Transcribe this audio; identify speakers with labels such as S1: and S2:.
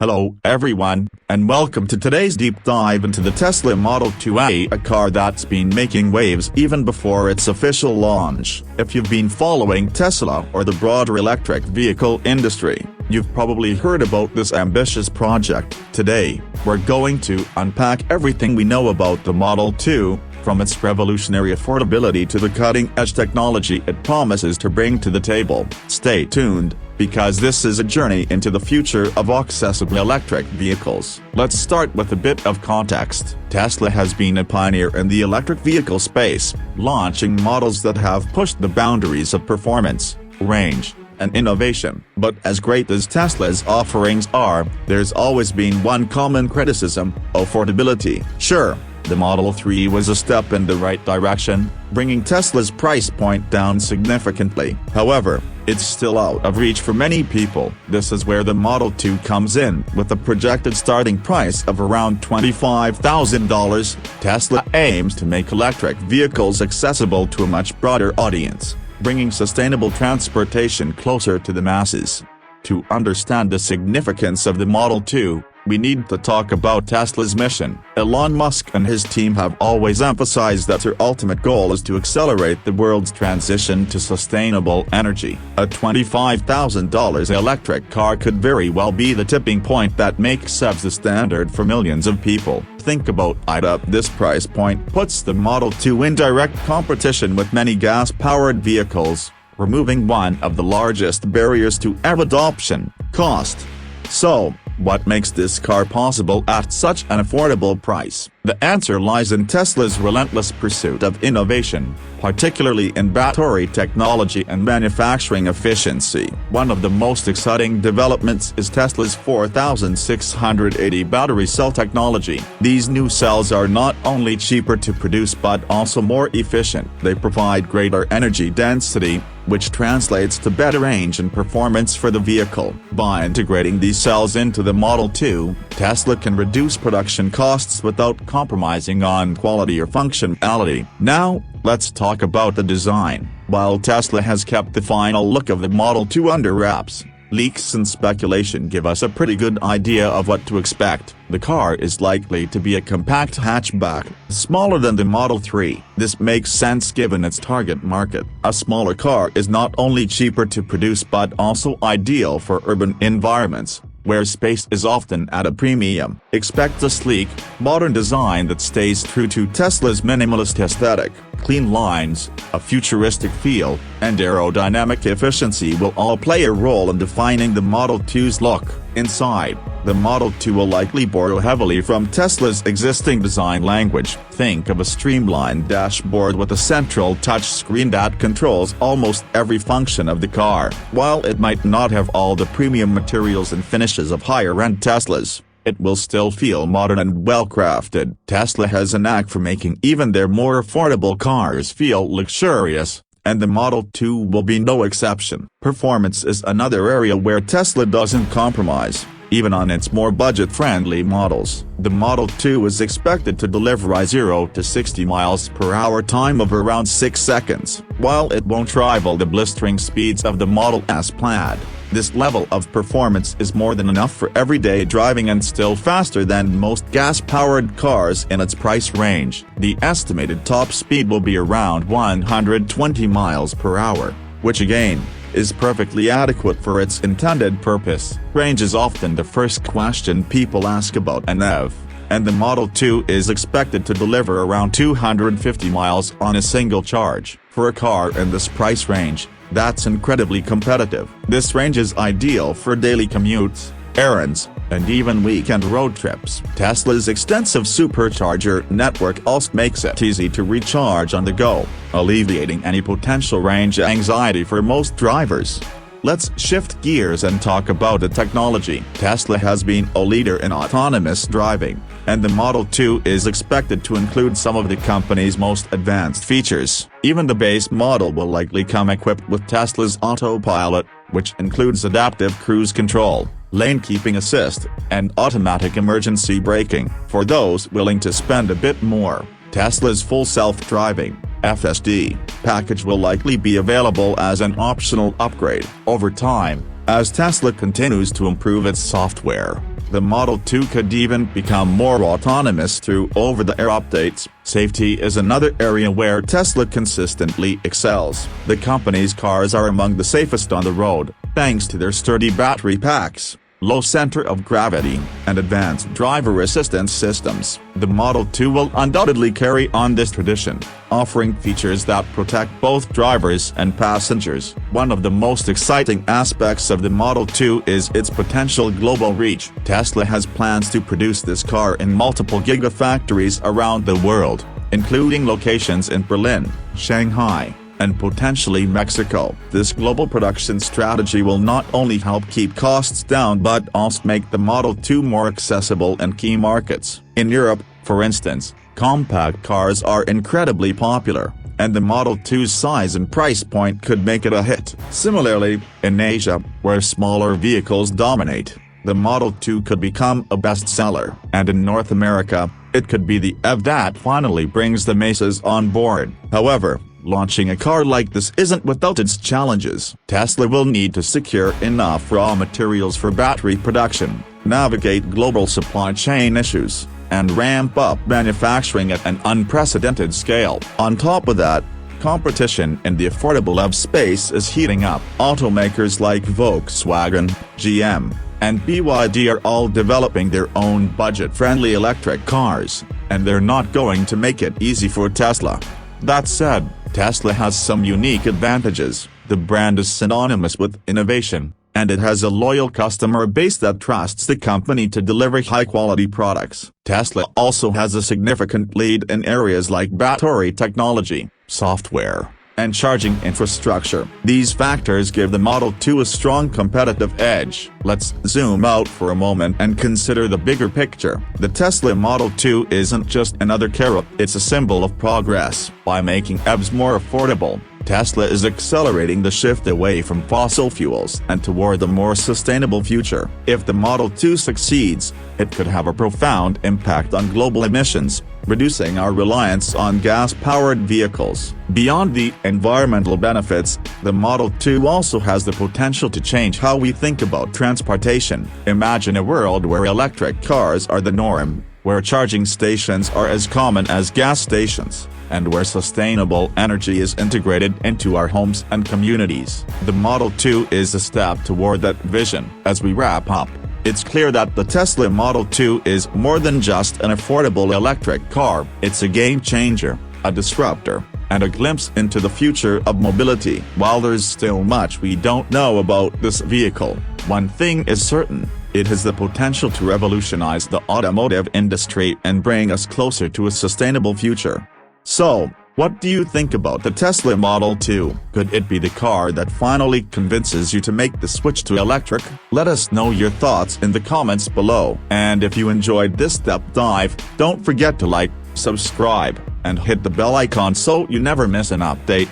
S1: Hello everyone, and welcome to today's deep dive into the Tesla Model 2A, a car that's been making waves even before its official launch. If you've been following Tesla or the broader electric vehicle industry, you've probably heard about this ambitious project. Today, we're going to unpack everything we know about the Model 2, from its revolutionary affordability to the cutting-edge technology it promises to bring to the table. Stay tuned, because this is a journey into the future of accessible electric vehicles. Let's start with a bit of context. Tesla has been a pioneer in the electric vehicle space, launching models that have pushed the boundaries of performance, range, and innovation. But as great as Tesla's offerings are, there's always been one common criticism: affordability. Sure, the Model 3 was a step in the right direction, bringing Tesla's price point down significantly. However, it's still out of reach for many people. This is where the Model 2 comes in. With a projected starting price of around $25,000, Tesla aims to make electric vehicles accessible to a much broader audience, bringing sustainable transportation closer to the masses. To understand the significance of the Model 2, we need to talk about Tesla's mission. Elon Musk and his team have always emphasized that their ultimate goal is to accelerate the world's transition to sustainable energy. A $25,000 electric car could very well be the tipping point that makes it the standard for millions of people. Think about it. This price point puts the Model 2 in direct competition with many gas-powered vehicles, removing one of the largest barriers to EV adoption: cost. So, what makes this car possible at such an affordable price? The answer lies in Tesla's relentless pursuit of innovation, particularly in battery technology and manufacturing efficiency. One of the most exciting developments is Tesla's 4680 battery cell technology. These new cells are not only cheaper to produce but also more efficient. They provide greater energy density, which translates to better range and performance for the vehicle. By integrating these cells into the Model 2, Tesla can reduce production costs without compromising on quality or functionality. Now, let's talk about the design. While Tesla has kept the final look of the Model 2 under wraps, leaks and speculation give us a pretty good idea of what to expect. The car is likely to be a compact hatchback, smaller than the Model 3. This makes sense given its target market. A smaller car is not only cheaper to produce but also ideal for urban environments, where space is often at a premium. Expect a sleek, modern design that stays true to Tesla's minimalist aesthetic. Clean lines, a futuristic feel, and aerodynamic efficiency will all play a role in defining the Model 2's look. Inside, the Model 2 will likely borrow heavily from Tesla's existing design language. Think of a streamlined dashboard with a central touchscreen that controls almost every function of the car. While it might not have all the premium materials and finishes of higher-end Teslas, it will still feel modern and well-crafted. Tesla has a knack for making even their more affordable cars feel luxurious, and the Model 2 will be no exception. Performance is another area where Tesla doesn't compromise. Even on its more budget-friendly models, the Model 2 is expected to deliver a 0 to 60 miles per hour time of around 6 seconds. While it won't rival the blistering speeds of the Model S Plaid, this level of performance is more than enough for everyday driving and still faster than most gas-powered cars in its price range. The estimated top speed will be around 120 miles per hour, which again, is perfectly adequate for its intended purpose. Range is often the first question people ask about an EV, and the Model 2 is expected to deliver around 250 miles on a single charge. For a car in this price range, that's incredibly competitive. This range is ideal for daily commutes, errands, and even weekend road trips. Tesla's extensive supercharger network also makes it easy to recharge on the go, alleviating any potential range anxiety for most drivers. Let's shift gears and talk about the technology. Tesla has been a leader in autonomous driving, and the Model 2 is expected to include some of the company's most advanced features. Even the base model will likely come equipped with Tesla's autopilot, which includes adaptive cruise control, lane keeping assist, and automatic emergency braking. For those willing to spend a bit more, Tesla's full self-driving (FSD) package will likely be available as an optional upgrade. Over time, as Tesla continues to improve its software, The Model 2 could even become more autonomous through over-the-air updates. Safety is another area where Tesla consistently excels. The company's cars are among the safest on the road, thanks to their sturdy battery packs, low center of gravity, and advanced driver assistance systems. The Model 2 will undoubtedly carry on this tradition, offering features that protect both drivers and passengers. One of the most exciting aspects of the Model 2 is its potential global reach. Tesla has plans to produce this car in multiple gigafactories around the world, including locations in Berlin, Shanghai, and potentially Mexico. This global production strategy will not only help keep costs down but also make the Model 2 more accessible in key markets. In Europe, for instance, compact cars are incredibly popular, and the Model 2's size and price point could make it a hit. Similarly, in Asia, where smaller vehicles dominate, the Model 2 could become a bestseller. And in North America, it could be the EV that finally brings the masses on board. However, launching a car like this isn't without its challenges. Tesla will need to secure enough raw materials for battery production, navigate global supply chain issues, and ramp up manufacturing at an unprecedented scale. On top of that, competition in the affordable EV space is heating up. Automakers like Volkswagen, GM, and BYD are all developing their own budget-friendly electric cars, and they're not going to make it easy for Tesla. That said, Tesla has some unique advantages. The brand is synonymous with innovation, and it has a loyal customer base that trusts the company to deliver high-quality products. Tesla also has a significant lead in areas like battery technology, software, and charging infrastructure. These factors give the Model 2 a strong competitive edge. Let's zoom out for a moment and consider the bigger picture. The Tesla Model 2 isn't just another car, it's a symbol of progress. By making EVs more affordable, Tesla is accelerating the shift away from fossil fuels and toward a more sustainable future. If the Model 2 succeeds, it could have a profound impact on global emissions, reducing our reliance on gas-powered vehicles. Beyond the environmental benefits, the Model 2 also has the potential to change how we think about transportation. Imagine a world where electric cars are the norm, where charging stations are as common as gas stations, and where sustainable energy is integrated into our homes and communities. The Model 2 is a step toward that vision. As we wrap up, it's clear that the Tesla Model 2 is more than just an affordable electric car. It's a game-changer, a disruptor, and a glimpse into the future of mobility. While there's still much we don't know about this vehicle, one thing is certain: it has the potential to revolutionize the automotive industry and bring us closer to a sustainable future. So, what do you think about the Tesla Model 2? Could it be the car that finally convinces you to make the switch to electric? Let us know your thoughts in the comments below. And if you enjoyed this deep dive, don't forget to like, subscribe, and hit the bell icon so you never miss an update.